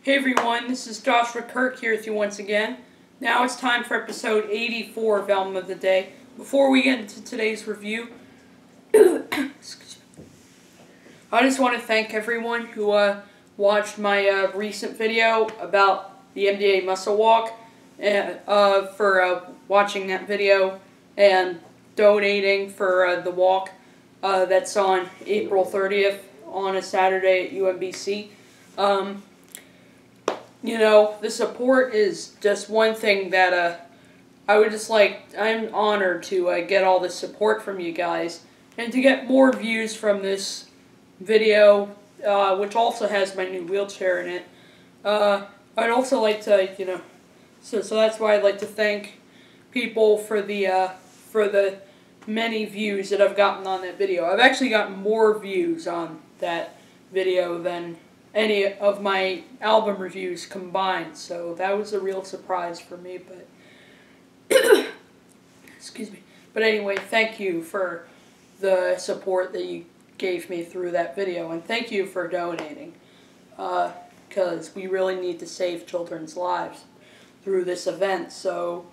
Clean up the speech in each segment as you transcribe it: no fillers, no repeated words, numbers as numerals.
Hey everyone, this is Joshua Kirk here with you once again. Now it's time for episode 84 of Album of the Day. Before we get into today's review, I just want to thank everyone who watched my recent video about the MDA Muscle Walk, and for watching that video and donating for the walk that's on April 30th on a Saturday at UMBC. You know, the support is just one thing that I'm honored to get all the support from you guys, and to get more views from this video, which also has my new wheelchair in it. I'd also like to, so that's why I'd like to thank people for the many views that I've gotten on that video. I've actually gotten more views on that video than any of my album reviews combined, so that was a real surprise for me, but excuse me. But anyway, thank you for the support that you gave me through that video, and thank you for donating, because we really need to save children's lives through this event. So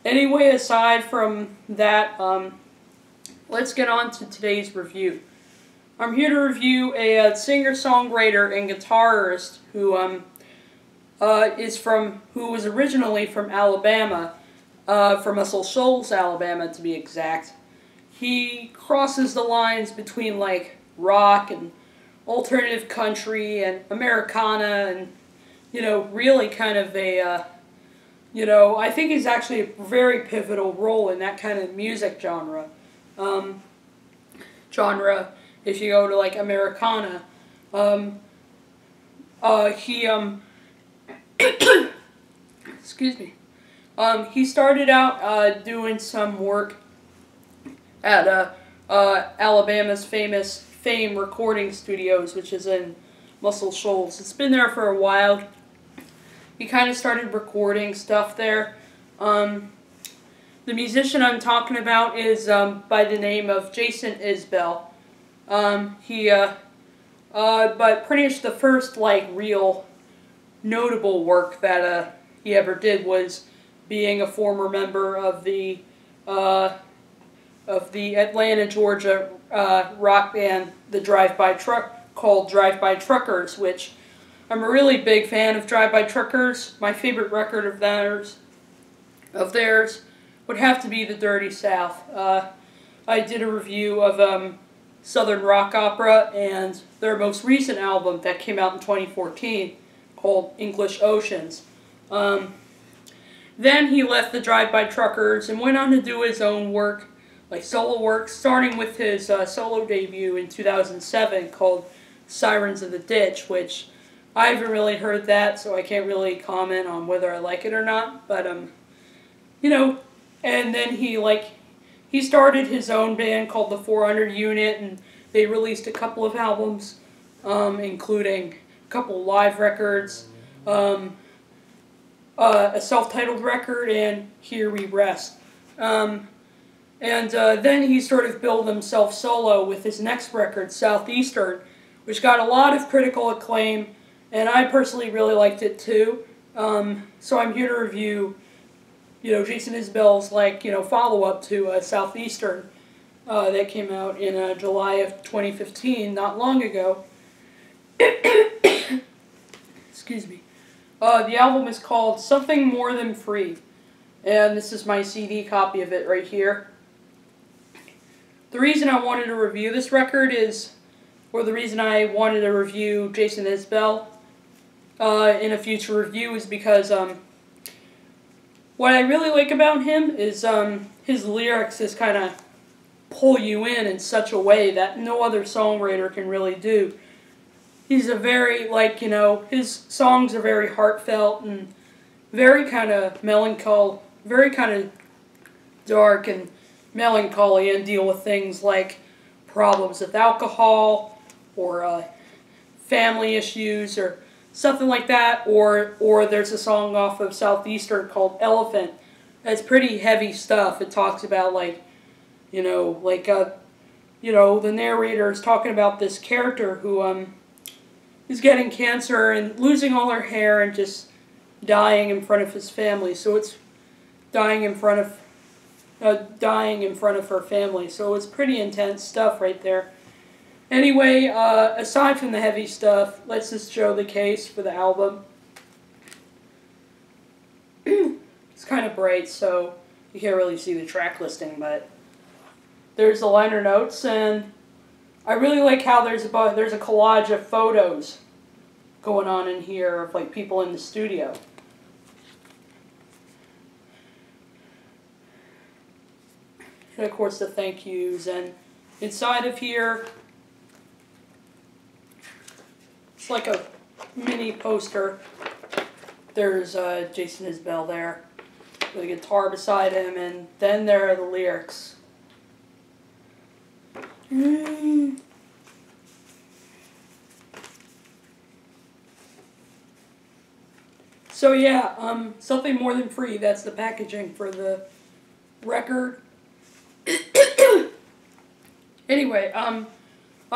anyway, aside from that, let's get on to today's review. I'm here to review a singer-songwriter and guitarist who was originally from Alabama, from Muscle Shoals, Alabama to be exact. He crosses the lines between like rock and alternative country and Americana, and really kind of a I think he's actually a very pivotal role in that kind of music genre. If you go to like Americana, excuse me, he started out doing some work at Alabama's Fame Recording Studios, which is in Muscle Shoals. It's been there for a while. He kind of started recording stuff there. The musician I'm talking about is by the name of Jason Isbell. But pretty much the first real notable work that he ever did was being a former member of the Atlanta, Georgia rock band, the called Drive-By Truckers, which I'm a really big fan of. Drive-By Truckers. My favorite record of theirs would have to be The Dirty South. I did a review of Southern Rock Opera and their most recent album that came out in 2014 called English Oceans. Then he left the Drive-By Truckers and went on to do his own work, like solo work, starting with his solo debut in 2007 called Sirens of the Ditch, which I haven't really heard that, so I can't really comment on whether I like it or not, but and then he started his own band called the 400 Unit, and they released a couple of albums, including a couple live records, a self-titled record, and Here We Rest. Then he sort of built himself solo with his next record, Southeastern, which got a lot of critical acclaim, and I personally really liked it too. So I'm here to review Jason Isbell's follow-up to Southeastern that came out in July of 2015, not long ago. Excuse me. The album is called Something More Than Free, and this is my CD copy of it right here. The reason I wanted to review this record the reason I wanted to review Jason Isbell in a future review is because what I really like about him is his lyrics just kind of pull you in such a way that no other songwriter can really do. He's a very, his songs are very heartfelt and very kind of melancholy, very kind of dark and melancholy, and deal with things like problems with alcohol or family issues or something like that, or there's a song off of Southeastern called Elephant. That's pretty heavy stuff. It talks about the narrator is talking about this character who is getting cancer and losing all her hair and just dying in front of his family. So it's dying in front of her family. So it's pretty intense stuff right there. Anyway, aside from the heavy stuff, let's just show the case for the album. It's kind of bright, so you can't really see the track listing, but there's the liner notes, and I really like how there's a collage of photos going on in here of like people in the studio. And of course the thank yous, and inside of here it's like a mini poster. There's Jason Isbell there with a guitar beside him, and then there are the lyrics. So yeah, something more than free. That's the packaging for the record. Anyway, I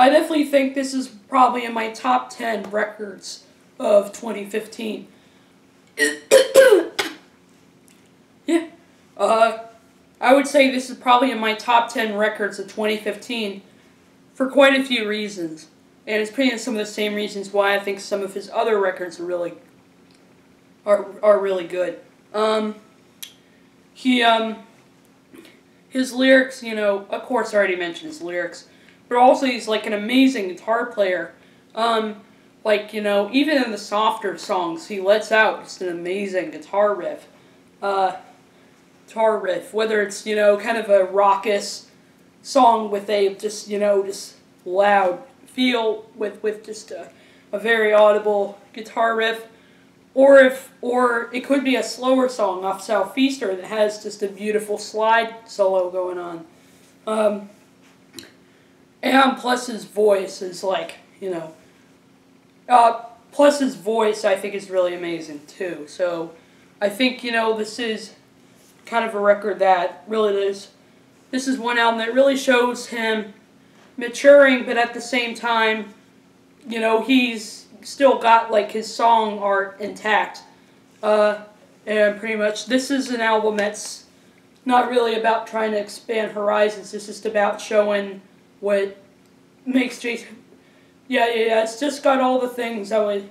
definitely think this is probably in my top 10 records of 2015. Yeah. I would say this is probably in my top 10 records of 2015 for quite a few reasons. And it's pretty much some of the same reasons why I think some of his other records are really good. His lyrics, you know, of course I already mentioned his lyrics, but also he's like an amazing guitar player. Like, you know, even in the softer songs, he lets out just an amazing guitar riff. Whether it's, you know, kind of a raucous song with a just, you know, just loud feel with just a very audible guitar riff, or it could be a slower song off Southeastern that has just a beautiful slide solo going on. And plus his voice is like, you know, plus his voice I think is really amazing too. So I think, you know, this is kind of a record that really is. This is one album that really shows him maturing, but at the same time, you know, he's still got like his song art intact. And pretty much this is an album that's not really about trying to expand horizons. It's just about showing what makes Jason. Yeah. It's just got all the things that would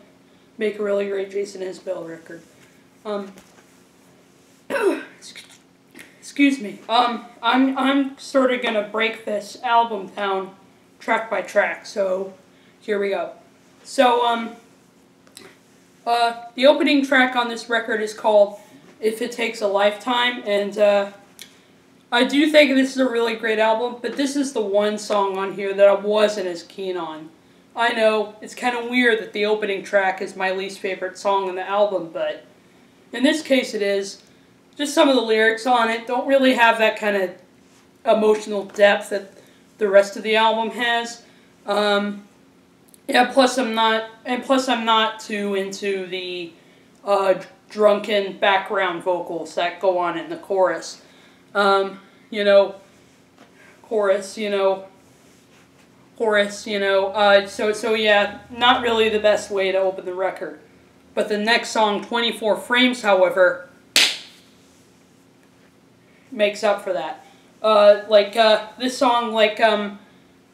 make a really great Jason Isbell record. Excuse me. I'm sort of gonna break this album down track by track. So here we go. So the opening track on this record is called "If It Takes a Lifetime," and I do think this is a really great album. But this is the one song on here that I wasn't as keen on. I know it's kind of weird that the opening track is my least favorite song on the album, but in this case it is. Just some of the lyrics on it don't really have that kind of emotional depth that the rest of the album has. Yeah, plus I'm not too into the drunken background vocals that go on in the chorus. You know, so yeah, not really the best way to open the record. But the next song, 24 Frames, however, makes up for that. This song,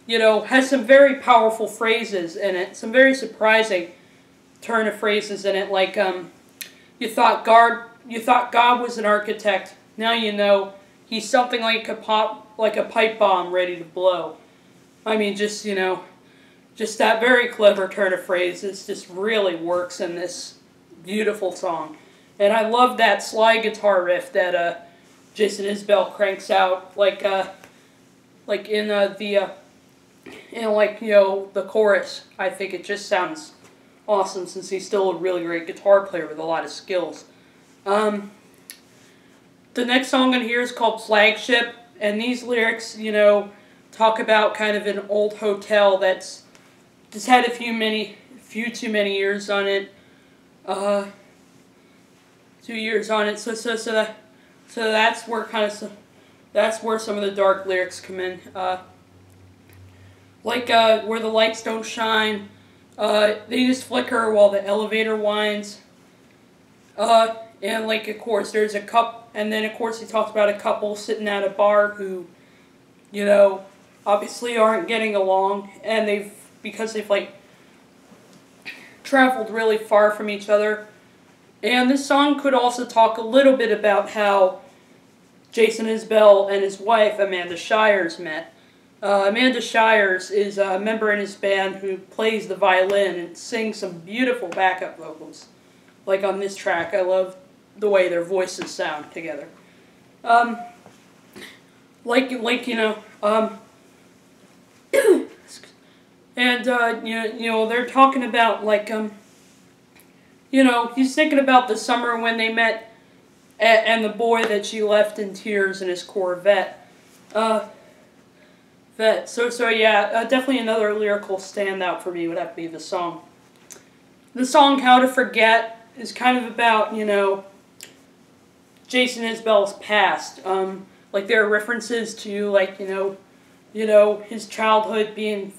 you know, has some very powerful phrases in it, some very surprising turn of phrases in it, like, you thought God was an architect, now you know he's something like a pipe bomb ready to blow. I mean, just, you know, just that very clever turn of phrases just really works in this beautiful song. And I love that slide guitar riff that, Jason Isbell cranks out, in the chorus. I think it just sounds awesome since he's still a really great guitar player with a lot of skills. The next song on here is called Flagship, and these lyrics, you know, talk about kind of an old hotel that's just had a few too many years on it. 2 years on it. So that's where some of the dark lyrics come in. Where the lights don't shine, They just flicker while the elevator winds. And like, of course, there's a couple, and then of course he talks about a couple sitting at a bar who, you know, obviously aren't getting along, and because they've like traveled really far from each other. And this song could also talk a little bit about how Jason Isbell and his wife Amanda Shires met. Amanda Shires is a member in his band who plays the violin and sings some beautiful backup vocals. Like on this track, I love the way their voices sound together. And they're talking about he's thinking about the summer when they met, and the boy that she left in tears in his Corvette. Definitely another lyrical standout for me would have to be the song. The song "How to Forget" is kind of about, Jason Isbell's past. Like there are references to his childhood being,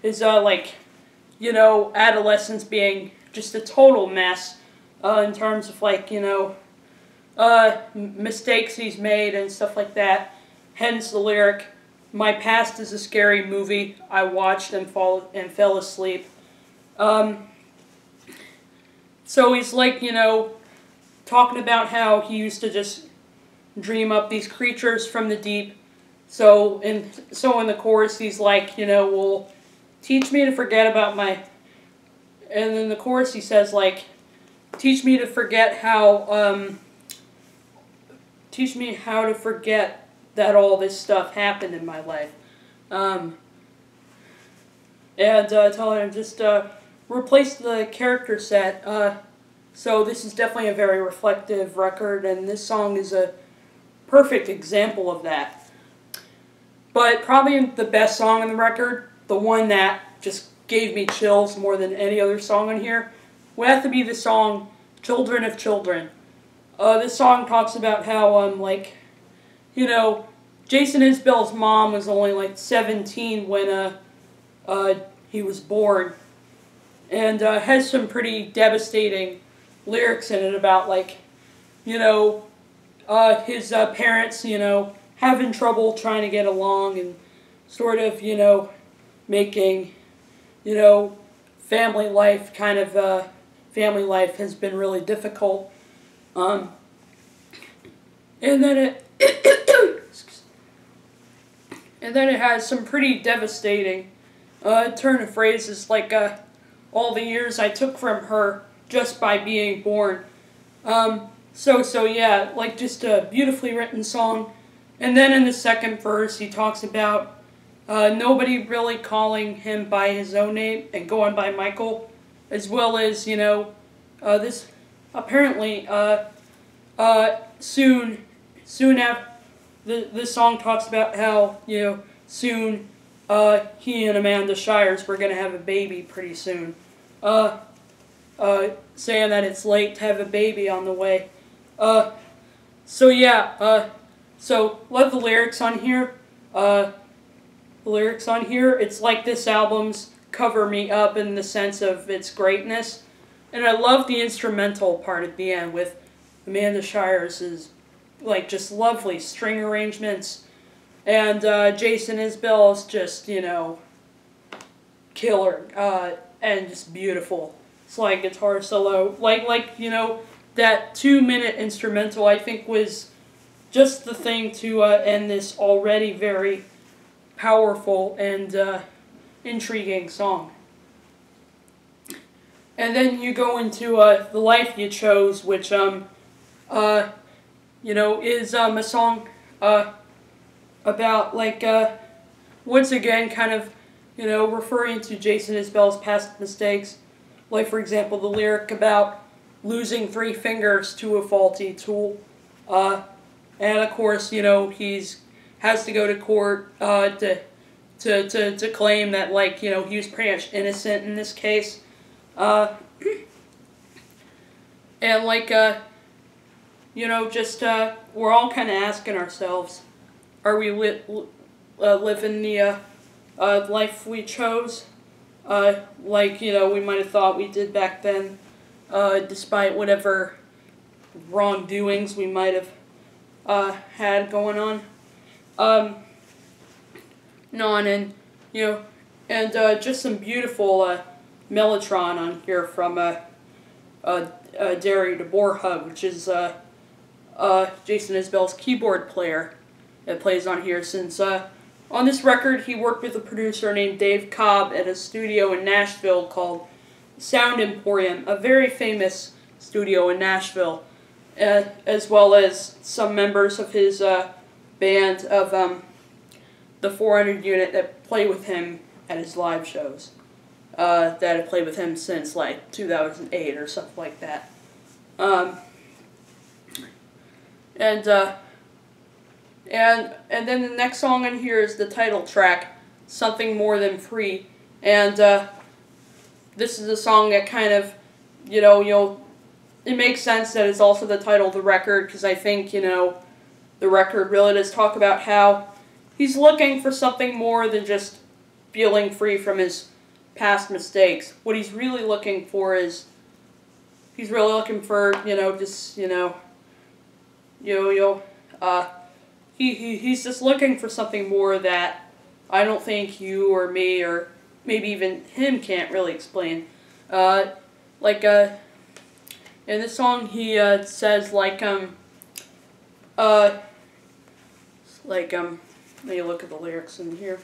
his adolescence being just a total mess, in terms of mistakes he's made and stuff like that. Hence the lyric, "My past is a scary movie I watched and fell asleep." So he's talking about how he used to just dream up these creatures from the deep. So in the chorus he's like, well, teach me to forget about my... And in the chorus he says teach me to forget teach me how to forget that all this stuff happened in my life. Telling him just replace the character set. So this is definitely a very reflective record, and this song is a perfect example of that. But probably the best song on the record, the one that just gave me chills more than any other song on here, would have to be the song "Children of Children." This song talks about how, Jason Isbell's mom was only 17 when he was born, and has some pretty devastating lyrics in it about his parents having trouble trying to get along, and sort of making family life has been really difficult, and then it has some pretty devastating turn of phrases all the years I took from her just by being born. Just a beautifully written song. And then in the second verse he talks about nobody really calling him by his own name and going by Michael, as well as this apparently soon after this song talks about how soon he and Amanda Shires were going to have a baby pretty soon. Saying that it's late to have a baby on the way. So love the lyrics on here. It's like this album's cover me up in the sense of its greatness. And I love the instrumental part at the end with Amanda Shires' just lovely string arrangements. And Jason Isbell is just, killer, and just beautiful. It's like guitar solo, that 2-minute instrumental I think was just the thing to end this already very powerful and intriguing song. And then you go into The Life You Chose, which is a song about once again kind of referring to Jason Isbell's past mistakes. Like, for example, the lyric about losing 3 fingers to a faulty tool. And of course, he's has to go to court to claim that he was pretty much innocent in this case. And we're all kind of asking ourselves, are we living the life we chose? like, we might have thought we did back then, despite whatever wrongdoings we might have had going on. And just some beautiful mellotron on here from Derry DeBoerhug, which is Jason Isbell's keyboard player that plays on here. Since on this record he worked with a producer named Dave Cobb at a studio in Nashville called Sound Emporium, a very famous studio in Nashville, as well as some members of his band of the 400 unit that play with him at his live shows, that have played with him since like 2008 or something like that. And then the next song on here is the title track, Something More Than Free. And this is a song that kind of, it makes sense that it's also the title of the record, because I think, the record really does talk about how he's looking for something more than just feeling free from his past mistakes. What he's really looking for is, he's just looking for something more that I don't think you or me or maybe even him can't really explain. In this song he says let me look at the lyrics in here.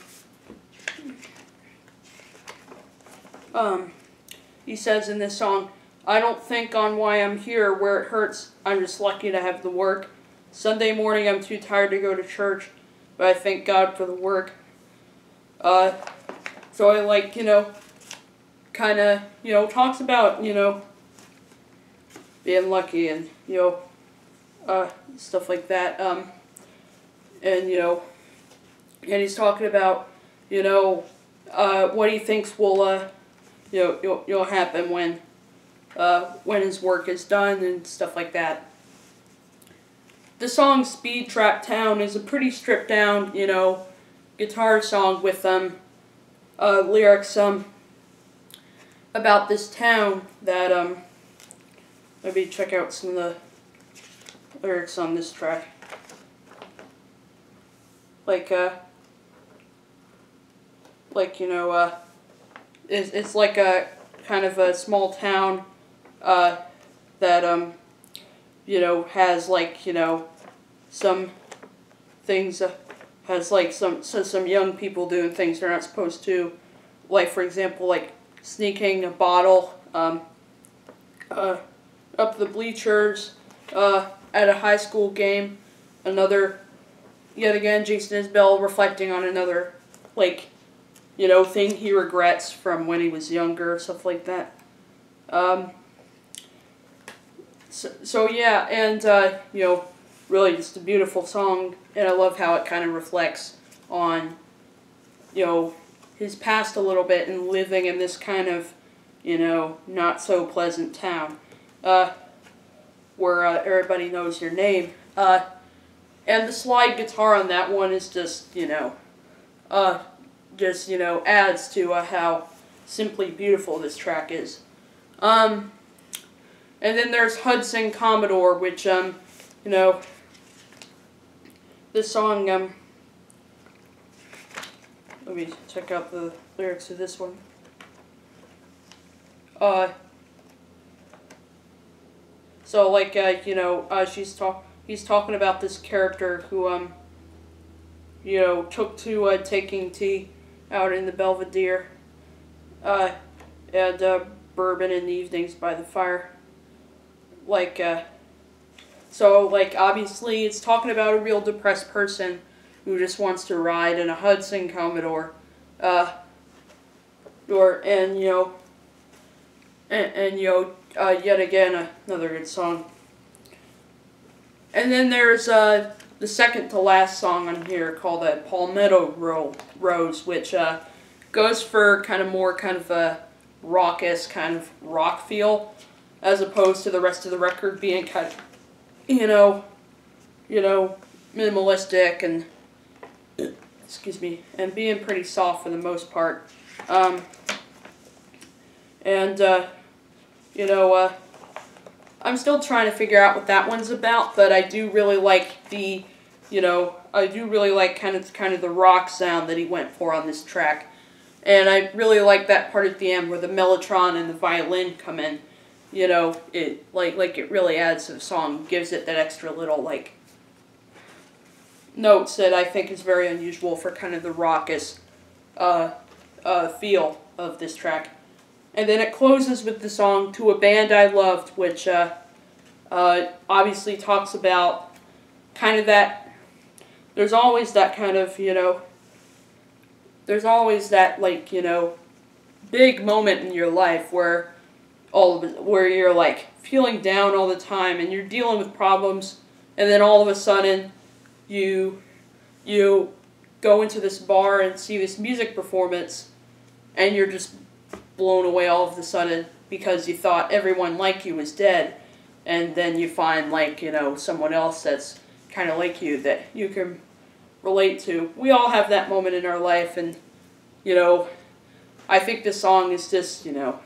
He says in this song, I don't think on why I'm here where it hurts, I'm just lucky to have the work. Sunday morning I'm too tired to go to church, but I thank God for the work. So I talks about, being lucky and, stuff like that. And he's talking about, what he thinks will, happen when his work is done and stuff like that. The song Speed Trap Town is a pretty stripped down, guitar song with lyrics about this town that maybe check out some of the lyrics on this track. It's like a kind of a small town that has some things, has some young people doing things they're not supposed to, like for example sneaking a bottle up the bleachers at a high school game. Yet again, Jason Isbell reflecting on another thing he regrets from when he was younger, stuff like that. Really just a beautiful song, and I love how it kind of reflects on, his past a little bit and living in this kind of, not so pleasant town, where everybody knows your name. And the slide guitar on that one is just, adds to how simply beautiful this track is. And then there's Hudson Commodore, which, this song, let me check out the lyrics of this one. He's talking about this character who, took to taking tea out in the Belvedere, and bourbon in the evenings by the fire. Obviously it's talking about a real depressed person who just wants to ride in a Hudson Commodore, yet again, another good song. And then there's the second to last song on here called Palmetto Rose, which goes for more a raucous kind of rock feel, as opposed to the rest of the record being kind of, minimalistic and, excuse me, and being pretty soft for the most part. And, you know, I'm still trying to figure out what that one's about, but I do really like the, you know, I do really like kind of the rock sound that he went for on this track. And I really like that part at the end where the mellotron and the violin come in. You know, it like it really adds to the song, gives it that extra little like notes that I think is very unusual for kind of the raucous feel of this track. And then it closes with the song "To a Band I Loved," which obviously talks about kind of that. There's always that kind of, you know, there's always that, like, you know, big moment in your life where where you're like feeling down all the time and you're dealing with problems, and then all of a sudden you go into this bar and see this music performance, and you're just blown away all of a sudden because you thought everyone like you was dead, and then you find, like, you know, someone else that's kind of like you that you can relate to. We all have that moment in our life, and, you know, I think this song is just, you know,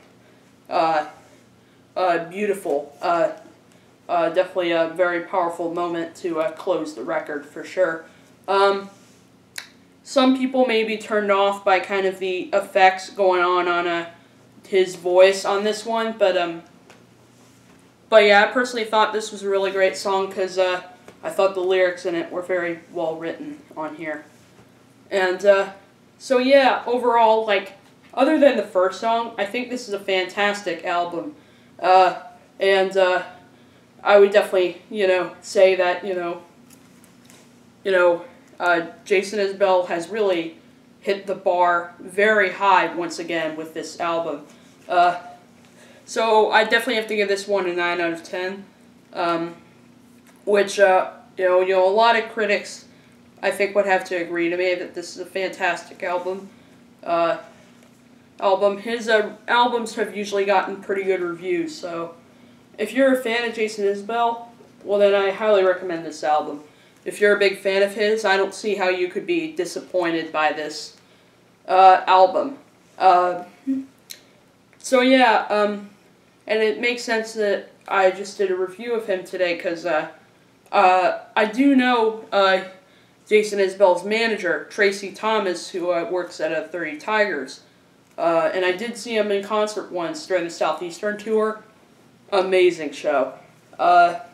beautiful. Definitely a very powerful moment to close the record, for sure. Some people may be turned off by kind of the effects going on his voice on this one, but yeah, I personally thought this was a really great song because I thought the lyrics in it were very well written on here. And so yeah, overall, like, other than the first song, I think this is a fantastic album. And I would definitely, you know, say that, Jason Isbell has really hit the bar very high once again with this album. So I definitely have to give this one a 9 out of 10. Which, you know, a lot of critics, I think, would have to agree to me that this is a fantastic album. His albums have usually gotten pretty good reviews, so if you're a fan of Jason Isbell, well, then I highly recommend this album. If you're a big fan of his, I don't see how you could be disappointed by this album. So yeah, and it makes sense that I just did a review of him today, because I do know Jason Isbell's manager, Tracy Thomas, who works at 30 Tigers. And I did see him in concert once during the Southeastern tour. Amazing show. But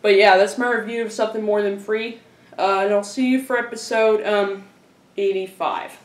yeah, that's my review of Something More Than Free. And I'll see you for episode 85.